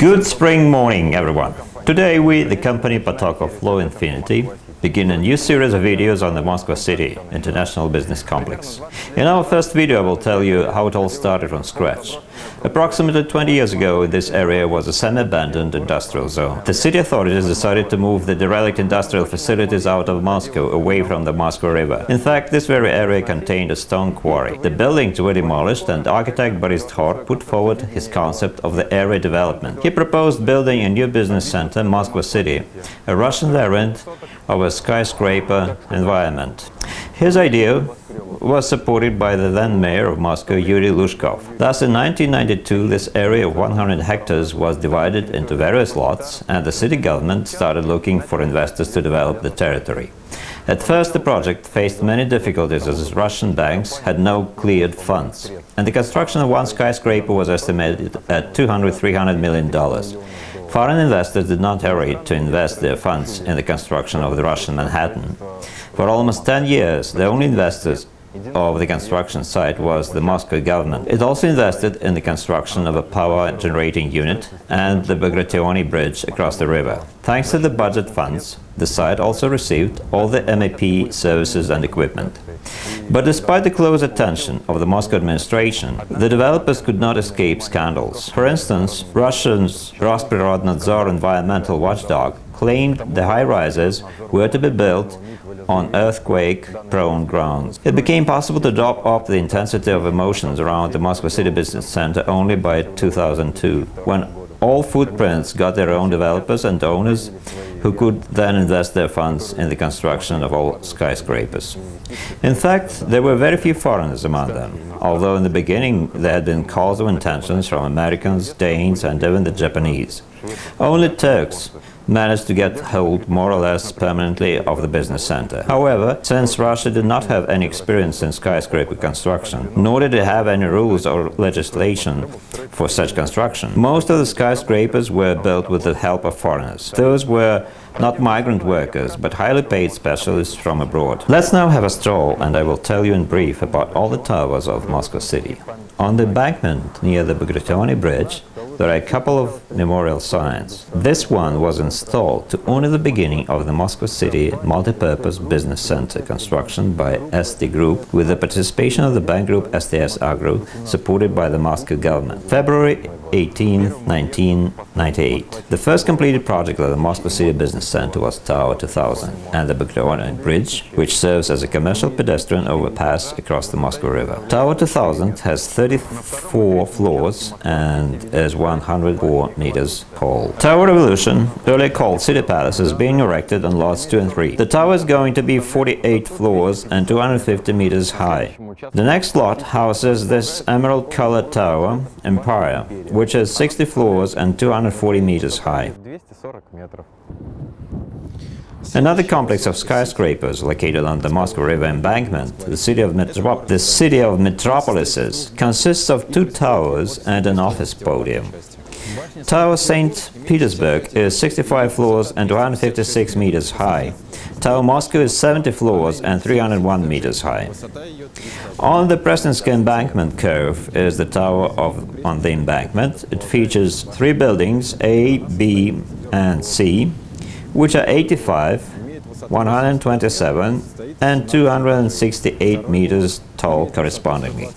Good spring morning, everyone! Today we, the company Поток of Low Infinity, begin a new series of videos on the Moskva City International Business Complex. In our first video I will tell you how it all started from scratch. Approximately 20 years ago, this area was a semi-abandoned industrial zone. The city authorities decided to move the derelict industrial facilities out of Moscow, away from the Moskva River. In fact, this very area contained a stone quarry. The buildings were demolished and architect Boris Tkor put forward his concept of the area development. He proposed building a new business center, Moskva City, a Russian variant of a skyscraper environment. His idea was supported by the then mayor of Moscow, Yuri Lushkov. Thus, in 1992, this area of 100 hectares was divided into various lots, and the city government started looking for investors to develop the territory. At first, the project faced many difficulties as Russian banks had no cleared funds, and the construction of one skyscraper was estimated at $200–300 million. Foreign investors did not hurry to invest their funds in the construction of the Russian Manhattan. For almost 10 years, the only investors of the construction site was the Moscow government. It also invested in the construction of a power generating unit and the Bagration Bridge across the river. Thanks to the budget funds, the site also received all the MIBC services and equipment. But despite the close attention of the Moscow administration, the developers could not escape scandals. For instance, Russia's Rosprirodnadzor environmental watchdog claimed the high-rises were to be built on earthquake-prone grounds. It became possible to drop off the intensity of emotions around the Moskva City Business Center only by 2002, when all footprints got their own developers and owners who could then invest their funds in the construction of all skyscrapers. In fact, there were very few foreigners among them, although in the beginning there had been calls of intentions from Americans, Danes and even the Japanese. Only Turks managed to get hold more or less permanently of the business center. However, since Russia did not have any experience in skyscraper construction, nor did it have any rules or legislation for such construction, most of the skyscrapers were built with the help of foreigners. Those were not migrant workers, but highly paid specialists from abroad. Let's now have a stroll, and I will tell you in brief about all the towers of Moscow City. On the embankment near the Bagration Bridge, there are a couple of memorial signs. This one was installed to honor the beginning of the Moscow City Multipurpose Business Center construction by ST Group, with the participation of the bank group STS Agro, supported by the Moscow government. February 18, 1998. The first completed project of the Moscow City Business Center was Tower 2000 and the Bagration Bridge, which serves as a commercial pedestrian overpass across the Moscow River. Tower 2000 has 34 floors and is 104 meters tall. Tower Revolution, earlier called City Palace, is being erected on lots 2 and 3. The tower is going to be 48 floors and 250 meters high. The next lot houses this emerald-colored tower, Empire, which has 60 floors and 240 meters high. Another complex of skyscrapers located on the Moscow River embankment, the city of Metropolises, consists of 2 towers and an office podium. Tower St. Petersburg is 65 floors and 256 meters high. Tower Moscow is 70 floors and 301 meters high. On the Presnensky embankment curve is the tower on the embankment. It features 3 buildings, A, B and C, which are 85, 127 and 268 meters tall correspondingly.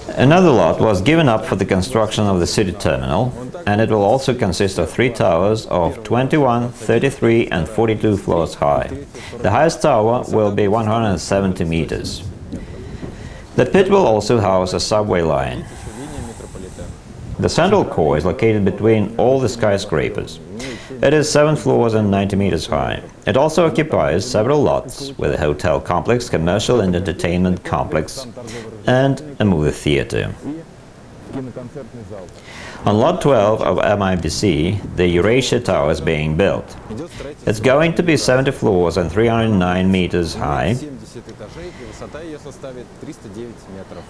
Another lot was given up for the construction of the city terminal, and it will also consist of 3 towers of 21, 33 and 42 floors high. The highest tower will be 170 meters. The pit will also house a subway line. The central core is located between all the skyscrapers. It is 7 floors and 90 meters high. It also occupies several lots with a hotel complex, commercial and entertainment complex, and a movie theater. On Lot 12 of MIBC, the Eurasia Tower is being built. It's going to be 70 floors and 309 meters high.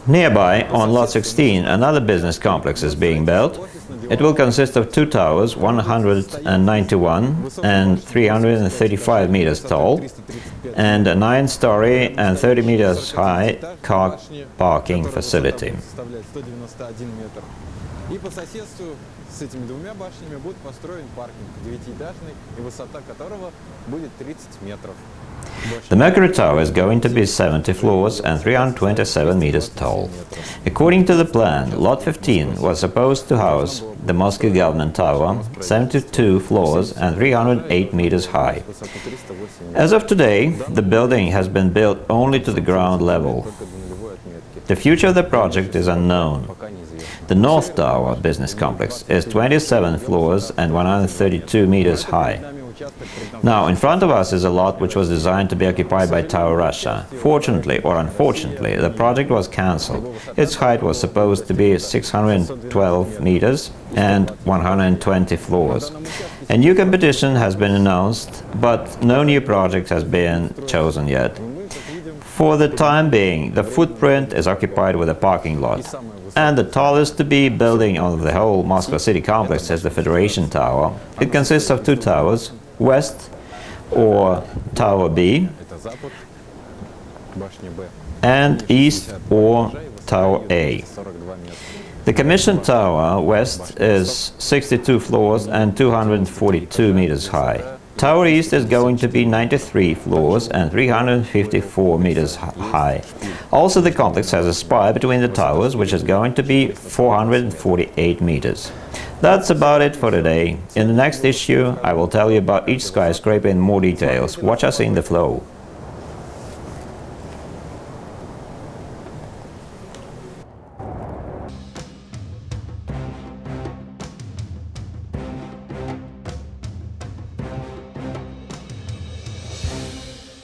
Nearby, on Lot 16, another business complex is being built. It will consist of two towers, 191 and 335 meters tall, and a 9-story and 30 meters high car parking facility. И по соседству с этими двумя башнями будет построен паркинг 9-этажный, и высота которого будет 30 метров. The Mercury Tower is going to be 70 floors and 327 meters tall. According to the plan, Lot 15 was supposed to house the Moscow Government Tower, 72 floors and 308 meters high. As of today, the building has been built only to the ground level. The future of the project is unknown. The North Tower business complex is 27 floors and 132 meters high. Now, in front of us is a lot which was designed to be occupied by Tower Russia. Fortunately or unfortunately, the project was cancelled. Its height was supposed to be 612 meters and 120 floors. A new competition has been announced, but no new project has been chosen yet. For the time being, the footprint is occupied with a parking lot. And the tallest to be building of the whole Moskva city complex is the Federation Tower. It consists of two towers, West or Tower B, and East or Tower A. The commissioned Tower West is 62 floors and 242 meters high. Tower East is going to be 93 floors and 354 meters high. Also, the complex has a spire between the towers, which is going to be 448 meters. That's about it for today. In the next issue, I will tell you about each skyscraper in more details. Watch us in the flow.